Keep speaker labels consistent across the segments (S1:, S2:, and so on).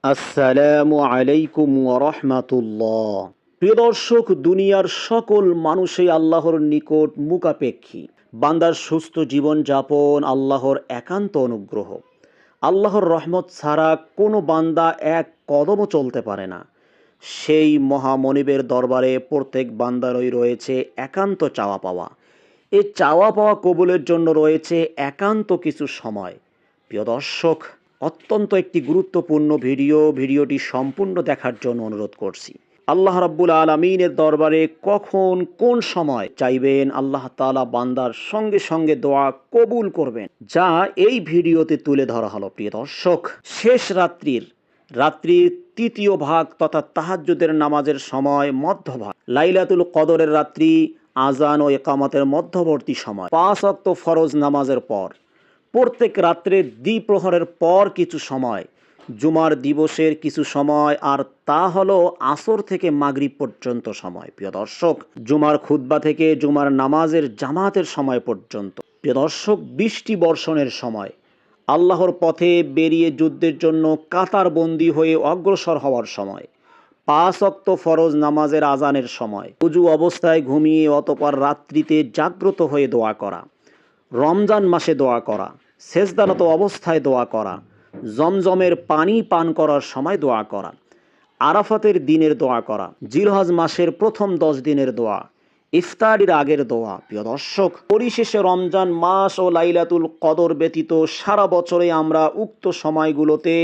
S1: আসসালামু আলাইকুম ওয়া রাহমাতুল্লাহ। প্রিয় দর্শক, দুনিয়ার সকল মানুষই আল্লাহর নিকট মুখাপেক্ষী। বান্দার সুস্থ জীবন যাপন আল্লাহর একান্ত অনুগ্রহ। আল্লাহর রহমত ছাড়া কোনো বান্দা এক কদমও চলতে পারে না। সেই মহামনিবের দরবারে প্রত্যেক বান্দারই রয়েছে একান্ত চাওয়া পাওয়া। এই চাওয়া পাওয়া কবুলের জন্য রয়েছে একান্ত কিছু সময়। প্রিয় দর্শক, অত্যন্ত একটি গুরুত্বপূর্ণ ভিডিওটি সম্পূর্ণ দেখার জন্য অনুরোধ করছি। আল্লাহ রাব্বুল আলামিনের দরবারে কখন কোন সময় চাইবেন আল্লাহ তাআলা বান্দার সঙ্গে সঙ্গে দোয়া কবুল করবেন, যা এই ভিডিওতে তুলে ধরা হলো। প্রিয় দর্শক, শেষ রাত্রির তৃতীয় ভাগ তথা তাহাজ্জুদের নামাজের সময় মধ্যভাগ, লাইলাতুল কদরের রাত্রি, আজান ও ইকামতের মধ্যবর্তী সময়, 5 ওয়াক্ত ফরজ নামাজের পর, প্রত্যেক রাত্রে দ্বিপ্রহরের পর কিছু সময়, জুমার দিবসের কিছু সময়, আর তা হলো আসর থেকে মাগরিব পর্যন্ত সময়। প্রিয় দর্শক, জুমার খুতবা থেকে জুমার নামাজের জামাতের সময় পর্যন্ত। প্রিয় দর্শক, বৃষ্টি বর্ষণের সময়, আল্লাহর পথে বেরিয়ে যুদ্ধের জন্য কাতারবন্দি হয়ে অগ্রসর হওয়ার সময়, 5 ওয়াক্ত ফরজ নামাজের আজানের সময়, উজু অবস্থায় ঘুমিয়ে অতঃপর রাত্রিতে জাগ্রত হয়ে দোয়া করা, রমজান মাসে দোয়া করা, সেজদারত অবস্থায় দোয়া করা, জমজমের পানি পান করার সময় দোয়া করা, আরাফাতের দিনের দোয়া করা, জিলহজ মাসের প্রথম 10 দিনের দোয়া, ইফতারির আগের দোয়া। প্রিয় দর্শক, পরিশেষে রমজান মাস ও লাইলাতুল কদর ব্যতীত সারা বছরে আমরা উক্ত সময়গুলোতে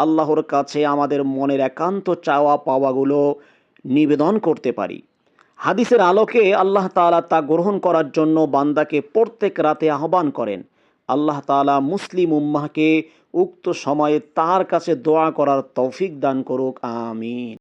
S1: আল্লাহর কাছে আমাদের মনের একান্ত চাওয়া পাওয়াগুলো নিবেদন করতে পারি। হাদিসের আলোকে আল্লাহ তাআলা তা গ্রহণ করার জন্য বান্দাকে প্রত্যেক রাতে আহ্বান করেন। আল্লাহ তাআলা মুসলিম উম্মাহকে উক্ত সময়ে তার কাছে দোয়া করার তৌফিক দান করুক। আমিন।